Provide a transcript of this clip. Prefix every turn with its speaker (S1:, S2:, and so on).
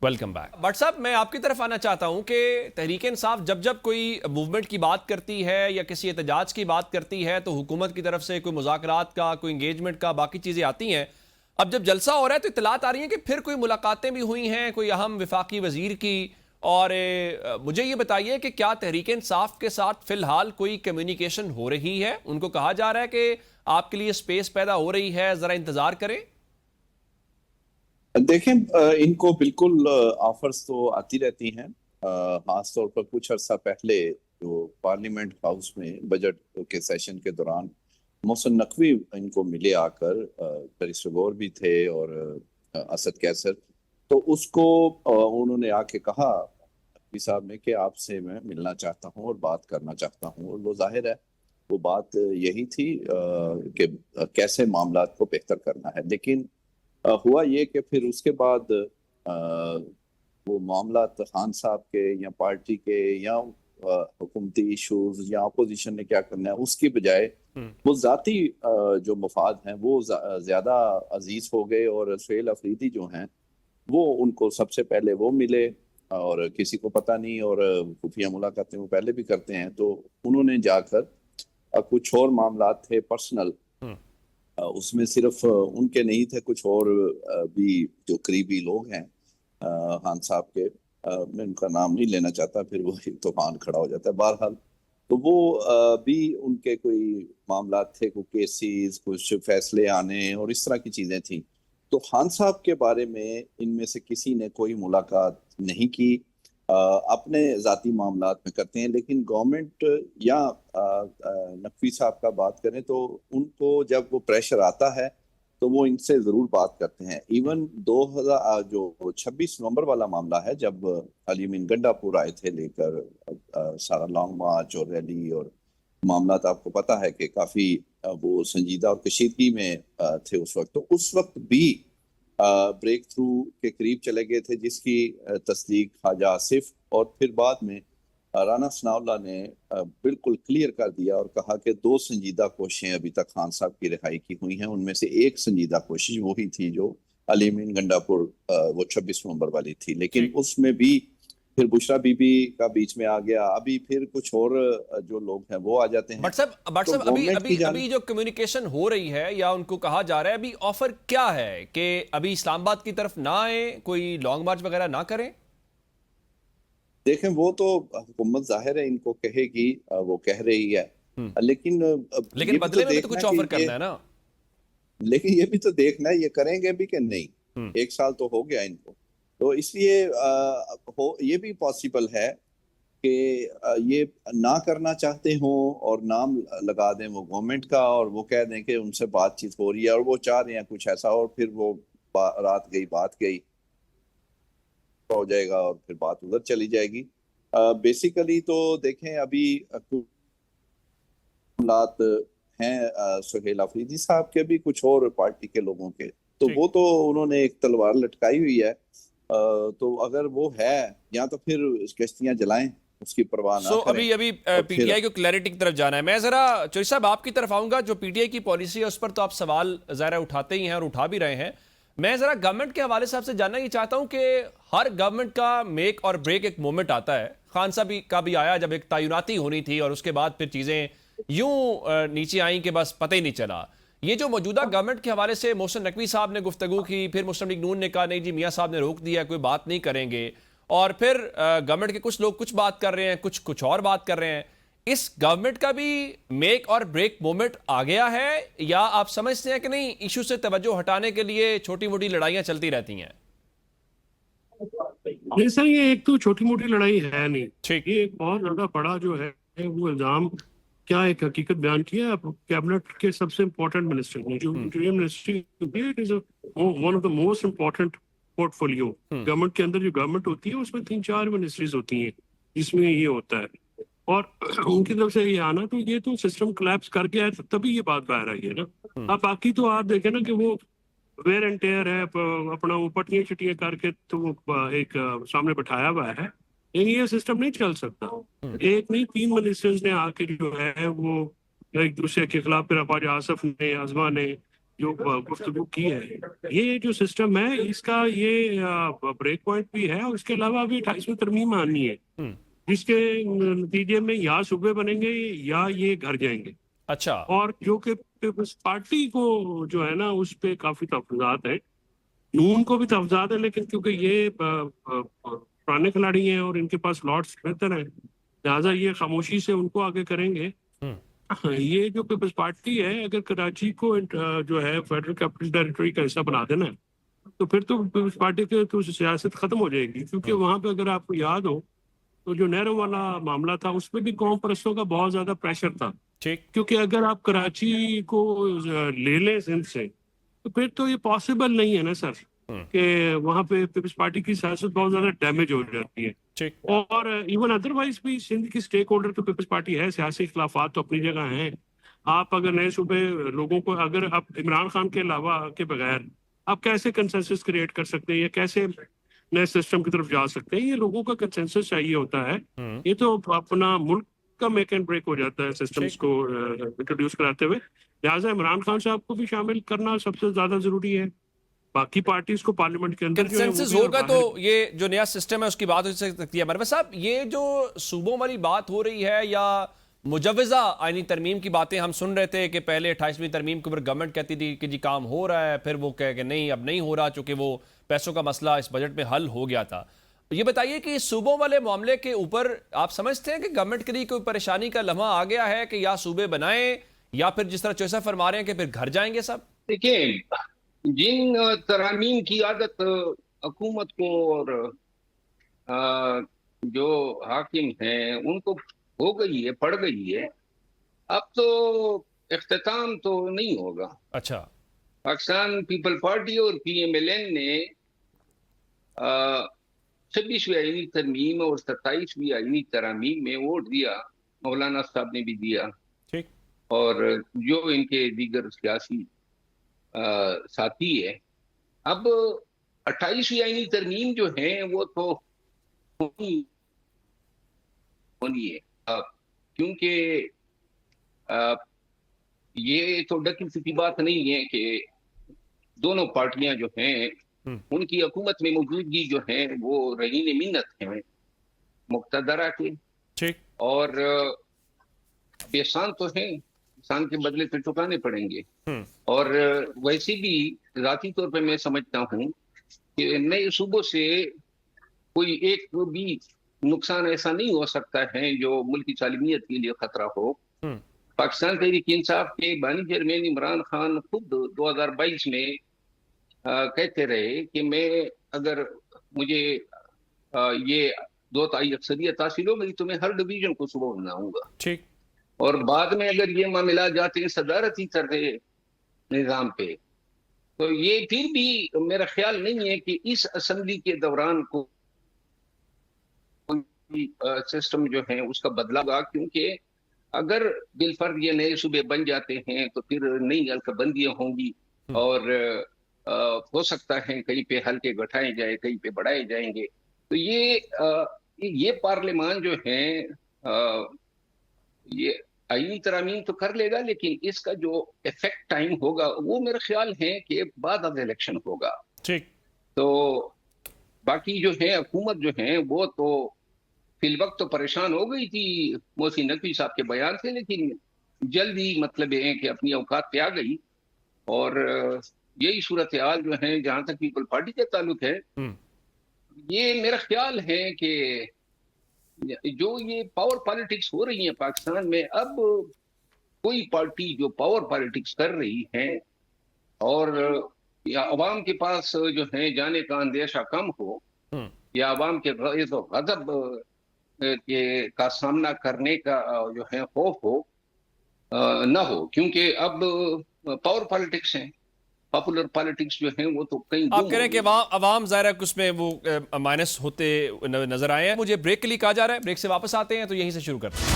S1: Welcome back. But صاحب میں آپ کی طرف آنا چاہتا ہوں کہ تحریک انصاف جب کوئی موومنٹ کی بات کرتی ہے یا کسی احتجاج کی بات کرتی ہے تو حکومت کی طرف سے کوئی مذاکرات کا، کوئی انگیجمنٹ کا، باقی چیزیں آتی ہیں۔ اب جب جلسہ ہو رہا ہے تو اطلاعات آ رہی ہیں کہ پھر کوئی ملاقاتیں بھی ہوئی ہیں کوئی اہم وفاقی وزیر کی، اور مجھے یہ بتائیے کہ کیا تحریک انصاف کے ساتھ فی الحال کوئی کمیونیکیشن ہو رہی ہے؟ ان کو کہا جا رہا ہے کہ آپ کے لیے سپیس پیدا ہو رہی ہے، ذرا انتظار کریں۔
S2: دیکھیں، ان کو بالکل آفرز تو آتی رہتی ہیں، خاص طور پر کچھ عرصہ پہلے جو پارلیمنٹ ہاؤس میں بجٹ کے سیشن کے دوران محسن نقوی ان کو ملے آ کر، بیرسٹر غور بھی تھے اور اسد کیسر، تو اس کو انہوں نے آ کے کہا نقوی صاحب نے کہ آپ سے میں ملنا چاہتا ہوں اور بات کرنا چاہتا ہوں، اور وہ ظاہر ہے وہ بات یہی تھی کہ کیسے معاملات کو بہتر کرنا ہے۔ لیکن ہوا یہ کہ پھر اس کے بعد وہ معاملات خان صاحب کے یا پارٹی کے یا حکومتی ایشوز یا اپوزیشن نے کیا کرنا ہے، اس کی بجائے وہ ذاتی جو مفاد ہیں وہ زیادہ عزیز ہو گئے، اور سہیل افریدی جو ہیں وہ ان کو سب سے پہلے وہ ملے، اور کسی کو پتہ نہیں، اور خفیہ ملاقاتیں وہ پہلے بھی کرتے ہیں، تو انہوں نے جا کر کچھ اور معاملات تھے پرسنل، اس میں صرف ان کے نہیں تھے، کچھ اور بھی جو قریبی لوگ ہیں خان صاحب کے، میں ان کا نام نہیں لینا چاہتا، پھر وہ طوفان کھڑا ہو جاتا ہے، بہرحال تو وہ بھی ان کے کوئی معاملات تھے، کوئی کیسز، کچھ فیصلے آنے اور اس طرح کی چیزیں تھیں۔ تو خان صاحب کے بارے میں ان میں سے کسی نے کوئی ملاقات نہیں کی، اپنے ذاتی معاملات میں کرتے ہیں، لیکن گورنمنٹ یا نقوی صاحب کا بات کریں تو ان کو جب وہ پریشر آتا ہے تو وہ ان سے ضرور بات کرتے ہیں۔ ایون 26 نومبر والا معاملہ ہے، جب علی امین گنڈا پور آئے تھے لے کر سارا لانگ مارچ اور ریلی، اور معاملات آپ کو پتا ہے کہ کافی وہ سنجیدہ اور کشیدگی میں تھے اس وقت، تو اس وقت بھی بریک تھرو کے قریب چلے گئے تھے، جس کی تصدیق خواجہ آصف اور پھر بعد میں رانا ثناء اللہ نے بالکل کلیئر کر دیا اور کہا کہ 2 سنجیدہ کوششیں ابھی تک خان صاحب کی رہائی کی ہوئی ہیں، ان میں سے ایک سنجیدہ کوشش وہی تھی جو علی امین گنڈا پور وہ 26 نومبر والی تھی، لیکن اس میں بھی پھر بشرا بی بی کا بیچ میں آ گیا، ابھی پھر کچھ اور جو لوگ ہیں وہ آ جاتے ہیں۔
S1: بٹ صاحب ابھی جو کمیونیکیشن ہو رہی ہے یا ان کو کہا جا رہا ہے، ابھی آفر کیا ہے کہ ابھی اسلام آباد کی طرف نہ آئیں، کوئی لانگ مارچ وغیرہ نہ کریں؟
S2: دیکھیں، وہ تو حکومت ظاہر ہے ان کو کہے گی، وہ کہہ رہی ہے، لیکن
S1: بدلے میں بھی تو کچھ آفر کرنا ہے نا۔
S2: لیکن یہ بھی تو دیکھنا ہے یہ کریں گے بھی کہ نہیں، 1 سال تو ہو گیا ان کو، تو اس لیے یہ بھی پاسبل ہے کہ یہ نہ کرنا چاہتے ہوں اور نام لگا دیں وہ گورنمنٹ کا، اور وہ کہہ دیں کہ ان سے بات چیت ہو رہی ہے اور وہ چاہ رہے ہیں کچھ ایسا، اور پھر وہ رات گئی بات گئی ہو جائے گا اور پھر بات ادھر چلی جائے گی۔ بیسیکلی تو دیکھیں، ابھی معاملات ہیں سہیل افریدی صاحب کے بھی، کچھ اور پارٹی کے لوگوں کے، تو وہ تو انہوں نے ایک تلوار لٹکائی ہوئی ہے، تو اگر وہ ہے یا تو پھر کشتیاں جلائیں، اس کی پرواہ نہ کریں۔
S1: ابھی پی ٹی آئی کو کلیئرٹی کی طرف جانا ہے۔ میں ذرا چوہدری صاحب آپ کی طرف آؤں گا، جو پی ٹی آئی کی پالیسی ہے اس پر تو آپ سوال ظاہر اٹھاتے ہی ہیں اور اٹھا بھی رہے ہیں۔ میں ذرا گورنمنٹ کے حوالے سے آپ سے جاننا یہ چاہتا ہوں کہ ہر گورنمنٹ کا میک اور بریک ایک مومنٹ آتا ہے، خان صاحب کا بھی آیا جب ایک تعیناتی ہونی تھی اور اس کے بعد پھر چیزیں یوں نیچے آئیں کہ بس پتہ ہی نہیں چلا۔ یہ جو موجودہ گورنمنٹ کے حوالے سے محسن نقوی صاحب نے گفتگو کی، پھر مسلم لیگ نون نے کہا نہیں جی میاں صاحب نے روک دیا، کوئی بات نہیں کریں گے، اور پھر گورنمنٹ کے کچھ لوگ کچھ بات کر رہے ہیں، کچھ اور بات کر رہے ہیں۔ اس گورنمنٹ کا بھی میک اور بریک مومنٹ آ گیا ہے، یا آپ سمجھتے ہیں کہ نہیں ایشو سے توجہ ہٹانے کے لیے چھوٹی موٹی لڑائیاں چلتی رہتی ہیں؟
S3: نہیں سر، یہ ایک تو چھوٹی موٹی لڑائی ہے نہیں، یہ ایک بہت زیادہ بڑا جو ہے وہ الزام، کیا ایک حقیقت بیان کیا کیبنٹ کے سب سے امپورٹنٹ منسٹر نے، جو interior ministry one of the most important portfolio government کے اندر۔ جو گورنمنٹ ہوتی ہے اس میں 3-4 منسٹریز ہوتی ہیں جس میں یہ ہوتا ہے، اور ان کی طرف سے یہ آنا، تو یہ تو سسٹم کلیپس کر کے آئے تبھی یہ بات باہر آئی ہے نا۔ اب باقی تو آپ دیکھیں نا کہ وہ ویئر اینڈ ٹیئر ہے، اپنا وہ پٹیاں چٹیاں کر کے تو وہ ایک سامنے بٹھایا ہوا ہے، یہ سسٹم نہیں چل سکتا۔ ایک نہیں 3 منسٹرز نے آ کے جو ہے وہ ایک دوسرے کے خلاف، پھر خواجہ آصف نے، عظما نے، جو گفتگو کی ہے، یہ جو سسٹم ہے اس کا یہ بریک پوائنٹ بھی ہے، اور اس کے علاوہ ابھی 28ویں ترمیم آنی ہے جس کے نتیجے میں یا صوبے بنیں گے یا یہ گھر جائیں گے.
S1: اچھا.
S3: اور جو کہ پیپلز پارٹی کو جو ہے نا اس پہ کافی تحفظات ہیں، نون کو بھی تحفظات ہیں، لیکن کیونکہ یہ پرانے کھلاڑی ہیں اور ان کے پاس سلاٹس بہتر ہیں، لہٰذا یہ خاموشی سے ان کو آگے کریں گے. یہ جو پیپلز پارٹی ہے اگر کراچی کو جو ہے فیڈرل کیپٹل ٹیریٹری کا حصہ بنا دینا ہے تو پھر تو پیپلز پارٹی کی تو سیاست ختم ہو جائے گی، کیونکہ وہاں پہ اگر آپ کو یاد ہو تو جو نہرو والا معاملہ تھا اس پہ بھی قوم پرستوں کا بہت زیادہ پریشر تھا، کیونکہ اگر آپ کراچی کو لے لیں سندھ سے تو پھر تو یہ پاسبل نہیں ہے نا سر کہ وہاں پہ پیپلز پارٹی کی سیاست بہت زیادہ ڈیمیج ہو جاتی ہے. اور ایون ادروائز بھی سندھ کی سٹیک ہولڈر تو پیپلز پارٹی ہے، سیاسی اختلافات تو اپنی جگہ ہیں. آپ اگر نئے صوبے لوگوں کو اگر آپ عمران خان کے علاوہ کے بغیر آپ کیسے کنسنسس کریٹ کر سکتے ہیں یا کیسے نئے سسٹم کی طرف جا سکتے ہیں؟ یہ لوگوں کا کنسنسس چاہیے ہوتا ہے. یہ تو اپنا ملک کا میک اینڈ بریک ہو جاتا ہے سسٹمز کو انٹروڈیوس کراتے ہوئے. لہٰذا عمران خان صاحب کو بھی شامل کرنا سب سے زیادہ ضروری ہے. باقی پارٹیز کو پارلیمنٹ کے اندر
S1: کنسنسس ہوگا تو یہ جو نیا سسٹم ہے اس کی بات ہو سکتی ہے. مروہ صاحب، یہ جو صوبوں والی بات ہو رہی ہے یا مجوزہ آئینی ترمیم کی باتیں ہم سن رہے تھے کہ پہلے 28ویں ترمیم کے اوپر گورنمنٹ کہتی تھی کہ جی کام ہو رہا ہے، پھر وہ کہہ کہ نہیں اب نہیں ہو رہا چونکہ وہ پیسوں کا مسئلہ اس بجٹ میں حل ہو گیا تھا. یہ بتائیے کہ صوبوں والے معاملے کے اوپر آپ سمجھتے ہیں کہ گورنمنٹ کے لیے کوئی پریشانی کا لمحہ آ گیا ہے کہ یا صوبے بنائیں یا پھر جس طرح چوسا فرما رہے ہیں کہ پھر گھر جائیں گے سب؟
S4: دیکھیں، جن ترامیم کی عادت حکومت کو اور جو حاکم ہیں ان کو ہو گئی ہے، پڑ گئی ہے، اب تو اختتام تو نہیں ہوگا.
S1: اچھا.
S4: پاکستان پیپل پارٹی اور پی ایم ایل این نے 26ویں آئینی ترمیم اور 27ویں آئینی ترامیم میں ووٹ دیا، مولانا صاحب نے بھی دیا اور جو ان کے دیگر سیاسی ساتھی ہے. اب 28ویں آئینی ترمیم جو ہیں وہ تو ہونی ہے، کیونکہ یہ تو ڈکی فکی بات نہیں ہے کہ دونوں پارٹیاں جو ہیں ان کی حکومت میں موجودگی جو ہے وہ رہین منت ہیں مقتدرہ کے، اور احسان تو ہیں، احسان کے بدلے تو چکانے پڑیں گے. اور ویسے بھی ذاتی طور پہ میں سمجھتا ہوں کہ نئے صوبوں سے کوئی ایک بھی نقصان ایسا نہیں ہو سکتا ہے جو ملکی سالمیت کے لیے خطرہ ہو. پاکستان تحریک انصاف کے بانی چیئرمین عمران خان خود 2022 میں کہتے رہے کہ میں اگر مجھے یہ 2/3 اکثریت حاصل ہو گئی تو میں ہر ڈویژن کو صوبہ بناؤں گا. اور بعد میں اگر یہ معاملات جاتے ہیں صدارتی طرح نظام پہ تو یہ پھر بھی میرا خیال نہیں ہے کہ اس اسمبلی کے دوران کو سسٹم جو ہے اس کا بدلا ہوگا، کیونکہ اگر بالفرض یہ نئے صوبے بن جاتے ہیں تو پھر نئی حلقہ بندیاں ہوں گی اور ہو سکتا ہے کہیں پہ حلقے گھٹائے جائیں، کہیں پہ بڑھائے جائیں گے. تو یہ پارلیمان جو ہے یہ آئینی ترامیم تو کر لے گا، لیکن اس کا جو ایفیکٹ ٹائم ہوگا وہ میرا خیال ہے کہ بعد از الیکشن ہوگا. تو باقی جو ہے حکومت جو ہے وہ تو فی الوقت تو پریشان ہو گئی تھی محسن نقوی صاحب کے بیان سے، لیکن جلد ہی مطلب ہے کہ اپنی اوقات پہ آ گئی. اور یہی صورتحال جو ہے جہاں تک پیپل پارٹی کے تعلق ہے، یہ میرا خیال ہے کہ جو یہ پاور پالیٹکس ہو رہی ہیں پاکستان میں، اب کوئی پارٹی جو پاور پالیٹکس کر رہی ہے اور یا عوام کے پاس جو ہے جانے کا اندیشہ کم ہو یا عوام کے غیظ و غضب کا سامنا کرنے کا جو ہے خوف ہو نہ ہو، کیونکہ اب پاور پالیٹکس ہیں، پاپولر پالیٹکس جو ہیں وہ تو کہیں
S1: آپ کہہ رہے ہیں کہ عوام ظاہر ہے اس میں وہ مائنس ہوتے نظر آئے ہیں. مجھے بریک کے لیے کہا جا رہا ہے، بریک سے واپس آتے ہیں تو یہیں سے شروع کرتے ہیں.